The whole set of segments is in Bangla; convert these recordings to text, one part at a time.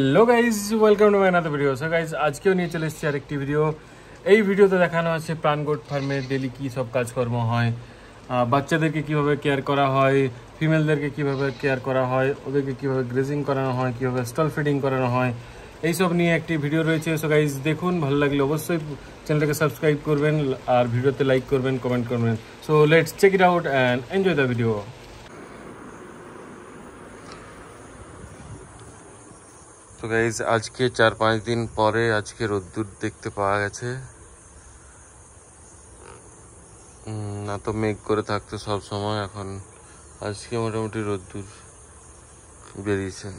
Hello guys, welcome to my another video. So guys, আজকেও নিয়ে চলে এসেছি আরেকটি ভিডিও। এই ভিডিওতে দেখানো আছে প্রাণ গোট ফার্মে ডেলি কী সব কাজকর্ম হয়, বাচ্চাদেরকে কীভাবে কেয়ার করা হয়, ফিমেলদেরকে কীভাবে কেয়ার করা হয়, ওদেরকে কীভাবে গ্রেজিং করানো হয়, কীভাবে স্টল ফিডিং করানো হয়, এইসব নিয়ে একটি ভিডিও রয়েছে। সো গাইজ দেখুন, ভালো লাগলে অবশ্যই চ্যানেলটাকে সাবস্ক্রাইব করবেন আর ভিডিওতে লাইক করবেন, কমেন্ট করবেন। So let's check it out and enjoy the video. তো গাইজ, আজকে 4-5 দিন পরে আজকে রোদ্দুর দেখতে পাওয়া গেছে। না তো মেঘ করে থাকতো সব সময়, এখন আজকে মোটামুটি রোদ্দুর বেরিয়েছে।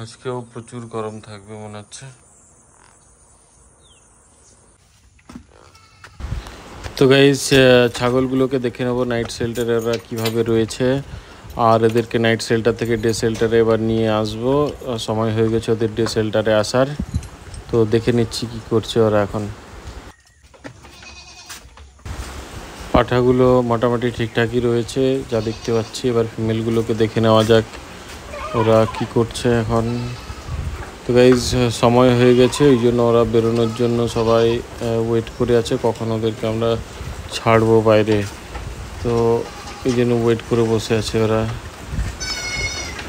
আজকেও প্রচুর গরম থাকবে মনে হচ্ছে। তো গাইজ, ছাগলগুলোকে দেখে নেবো নাইট শেল্টারে ওরা কীভাবে রয়েছে, আর এদেরকে নাইট শেল্টার থেকে ডে শেল্টারে এবার নিয়ে আসবো। সময় হয়ে গেছে ওদের ডে শেল্টারে আসার, তো দেখে নিচ্ছি কি করছে ওরা এখন। পাঠাগুলো মোটামুটি ঠিকঠাকই রয়েছে যা দেখতে পাচ্ছি। এবার ফিমেলগুলোকে দেখে নেওয়া যাক ওরা কি করছে এখন। তো গাইজ, সময় হয়ে গেছে, ওই জন্য ওরা বেরোনোর জন্য সবাই ওয়েট করে আছে কখন ওদেরকে আমরা ছাড়বো বাইরে। তো এই জন্য ওয়েট করে বসে আছে ওরা।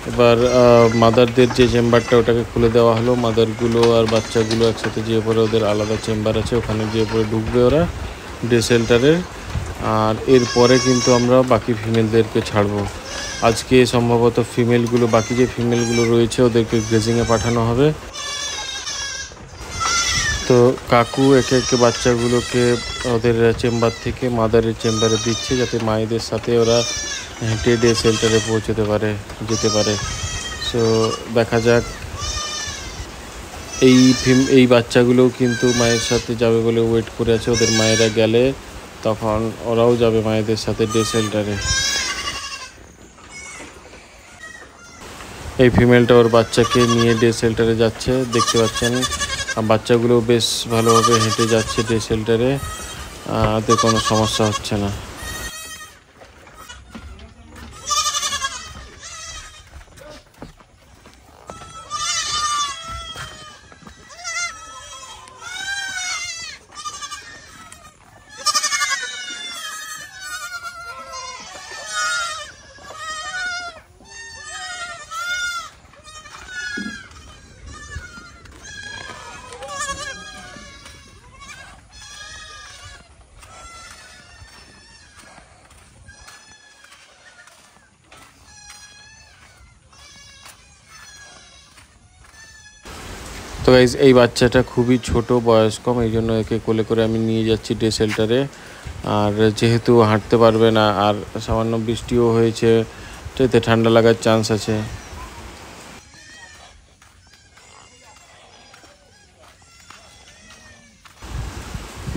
এবার মাদারদের যে চেম্বারটা ওটাকে খুলে দেওয়া হলো। মাদারগুলো আর বাচ্চাগুলো একসাথে যেয়ে পরে ওদের আলাদা চেম্বার আছে, ওখানে যেয়ে পরে ঢুকবে ওরা ডে শেল্টারের। আর এরপরে কিন্তু আমরা বাকি ফিমেলদেরকে ছাড়বো। আজকে সম্ভবত ফিমেলগুলো, বাকি যে ফিমেলগুলো রয়েছে ওদেরকে গ্রেজিংয়ে পাঠানো হবে। তো কাকু একে একে বাচ্চাগুলোকে ওদের চেম্বার থেকে মাদারের চেম্বারে দিচ্ছে, যাতে মায়েদের সাথে ওরা হেঁটে ডে শেল্টারে যেতে পারে। সো দেখা যাক। এই বাচ্চাগুলোও কিন্তু মায়ের সাথে যাবে বলে ওয়েট করে আছে। ওদের মায়েরা গেলে তখন ওরাও যাবে মায়েদের সাথে ডে শেল্টারে। এই ফিমেলটা ওর বাচ্চাকে নিয়ে ডে শেল্টারে যাচ্ছে, দেখতে পাচ্ছেন। বাচ্চাগুলো বেশ ভালোভাবে হেঁটে যাচ্ছে ডে শেল্টারে, ওদের কোনো সমস্যা হচ্ছে না। তো গাইজ, এই বাচ্চাটা খুবই ছোট, বয়স কম, এই জন্য একে কোলে করে আমি নিয়ে যাচ্ছি ডে শেল্টারে। আর যেহেতু হাঁটতে পারবে না, আর সামান্য বৃষ্টিও হয়েছে, এতে ঠান্ডা লাগার চান্স আছে।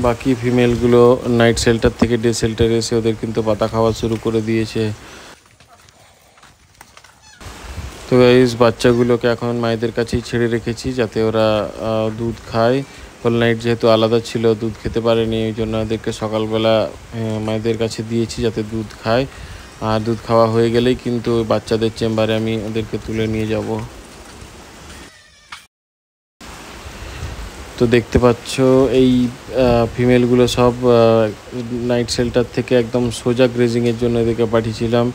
বাকি ফিমেলগুলো নাইট শেল্টার থেকে ডে শেল্টারে এসে ওদের কিন্তু পাতা খাওয়া শুরু করে দিয়েছে। তো গাইজ, বাচ্চাগুলোকে এখন মায়েদের কাছেই ছেড়ে রেখেছি যাতে ওরা দুধ খায়। হোল নাইট যেহেতু আলাদা ছিল, দুধ খেতে পারেনি, ওই জন্য ওদেরকে সকালবেলা মায়েদের কাছে দিয়েছি যাতে দুধ খায়। আর দুধ খাওয়া হয়ে গেলেই কিন্তু বাচ্চাদের চেম্বারে আমি ওদেরকে তুলে নিয়ে যাব। তো দেখতে পাচ্ছ এই ফিমেলগুলো সব নাইট শেল্টার থেকে একদম সোজা গ্রেজিংয়ের জন্য এদেরকে পাঠিয়েছিলাম।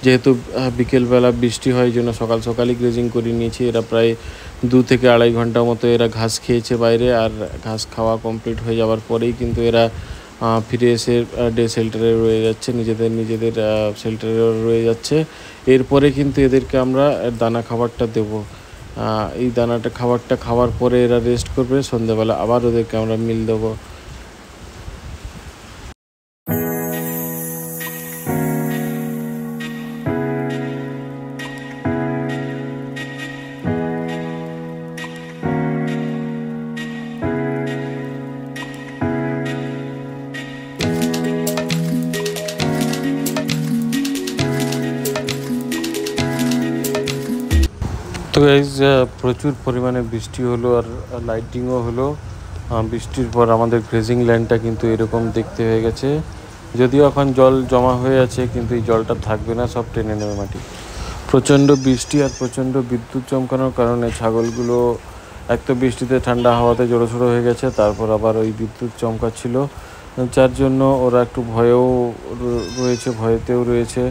যেহেতু বিকেলবেলা বৃষ্টি হয়, জন্য সকাল সকালই গ্রেজিং করে নিয়েছি। এরা প্রায় 2 থেকে 2.5 ঘন্টা মতো এরা ঘাস খেয়েছে বাইরে। আর ঘাস খাওয়া কমপ্লিট হয়ে যাওয়ার পরেই কিন্তু এরা ফিরে এসে ডে শেল্টারে রয়ে যাচ্ছে, নিজেদের শেল্টারে রয়ে যাচ্ছে। এরপরে কিন্তু এদেরকে আমরা দানা খাবারটা দেবো। এই খাবারটা খাওয়ার পরে এরা রেস্ট করবে। সন্ধ্যাবেলা আবার ওদেরকে আমরা মিল দেবো। তো গাইজ, প্রচুর পরিমাণে বৃষ্টি হলো আর লাইটিংও হলো। বৃষ্টির পর আমাদের গ্রেজিং ল্যান্ডটা কিন্তু এরকম দেখতে হয়ে গেছে। যদিও এখন জল জমা হয়ে আছে, কিন্তু এই জলটা থাকবে না, সব টেনে নেবে মাটি। প্রচণ্ড বৃষ্টি আর প্রচণ্ড বিদ্যুৎ চমকানোর কারণে ছাগলগুলো এক তো বৃষ্টিতে ঠান্ডা হাওয়াতে জড়োসড়ো হয়ে গেছে, তারপর আবার ওই বিদ্যুৎ চমকাচ্ছিল, যার জন্য ওরা একটু ভয়েতেও রয়েছে।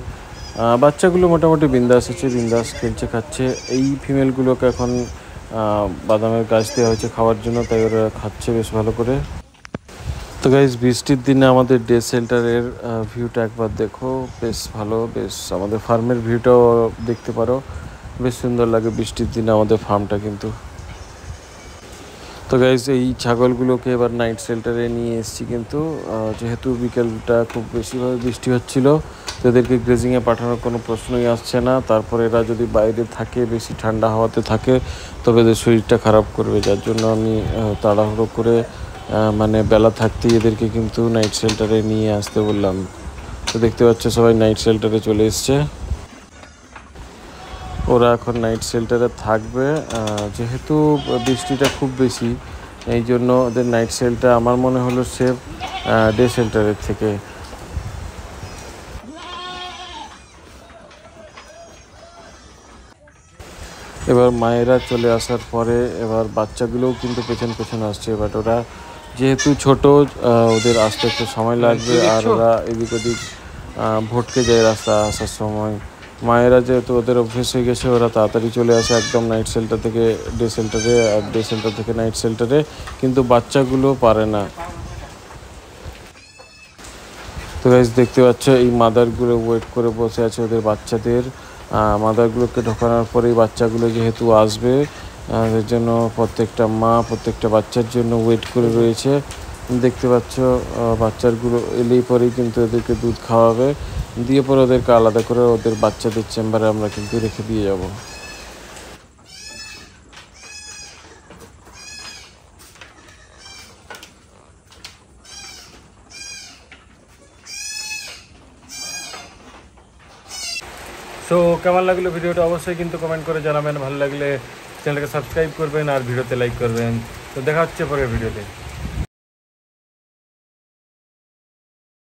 বাচ্চাগুলো মোটামুটি বিন্দাস আছে, বিন্দাস খেলছে খাচ্ছে। এই ফিমেলগুলোকে এখন বাদামের গাছ দেওয়া হয়েছে খাওয়ার জন্য, তাই ওরা খাচ্ছে বেশ ভালো করে। তো গাইজ বৃষ্টির দিনে আমাদের ডে সেন্টারের ভিউটা একবার দেখো, বেশ ভালো, বেশ আমাদের ফার্মের ভিউটাও দেখতে পারো, বেশ সুন্দর লাগে বৃষ্টির দিনে আমাদের ফার্মটা কিন্তু। তো গাইজ এই ছাগলগুলোকে এবার নাইট শেল্টারে নিয়ে এসেছি কিন্তু, যেহেতু বিকেলটা খুব বেশিভাবে বৃষ্টি হচ্ছিল, তো এদেরকে গ্রেজিংয়ে পাঠানোর কোনো প্রশ্নই আসছে না। তারপর এরা যদি বাইরে থাকে, বেশি ঠান্ডা হাওয়াতে থাকে, তবে এদের শরীরটা খারাপ করবে, যার জন্য আমি তাড়াহুড়ো করে মানে বেলা থাকতেই এদেরকে কিন্তু নাইট শেল্টারে নিয়ে আসতে বললাম। তো দেখতে পাচ্ছ সবাই নাইট শেল্টারে চলে এসছে, ওরা এখন নাইট শেল্টারে থাকবে। যেহেতু বৃষ্টিটা খুব বেশি, এই জন্য ওদের নাইট শেল্টার আমার মনে হলো সেফ ডে শেল্টারের থেকে। এবার মায়েরা চলে আসার পরে এবার বাচ্চাগুলোও কিন্তু পেছন পেছন আসছে। এবার ওরা যেহেতু ছোট, ওদের আসতে একটু সময় লাগবে, আর ওরা এদিক ওদিক ভটকে যায় রাস্তা আসার সময়। মায়েরা যেহেতু ওদের অভ্যেস হয়ে গেছে, ওরা তাড়াতাড়ি চলে আসে একদম নাইট শেল্টার থেকে ডে শেল্টারে, আর ডে শেল্টার থেকে নাইট শেল্টারে, কিন্তু বাচ্চাগুলো পারে না। তো গাইস দেখতে পাচ্ছ এই মাদারগুলো ওয়েট করে বসে আছে ওদের বাচ্চাদের। মাদারগুলোকে ঢোকানোর পরেই বাচ্চাগুলো যেহেতু আসবে, এর জন্য প্রত্যেকটা মা প্রত্যেকটা বাচ্চার জন্য ওয়েট করে রয়েছে। দেখতে পাচ্ছ বাচ্চাগুলো এলেই পরেই কিন্তু ওদেরকে দুধ খাওয়াবে, দিয়ে পরে ওদেরকে আলাদা করে ওদের বাচ্চাদের চেম্বারে আমরা কিন্তু রেখে দিয়ে যাব। সো কেমন লাগলো ভিডিওটা অবশ্যই কিন্তু কমেন্ট করে জানাবেন, ভালো লাগলে চ্যানেলকে সাবস্ক্রাইব করবেন আর ভিডিওতে লাইক করবেন। তো দেখা হচ্ছে পরের ভিডিওতে।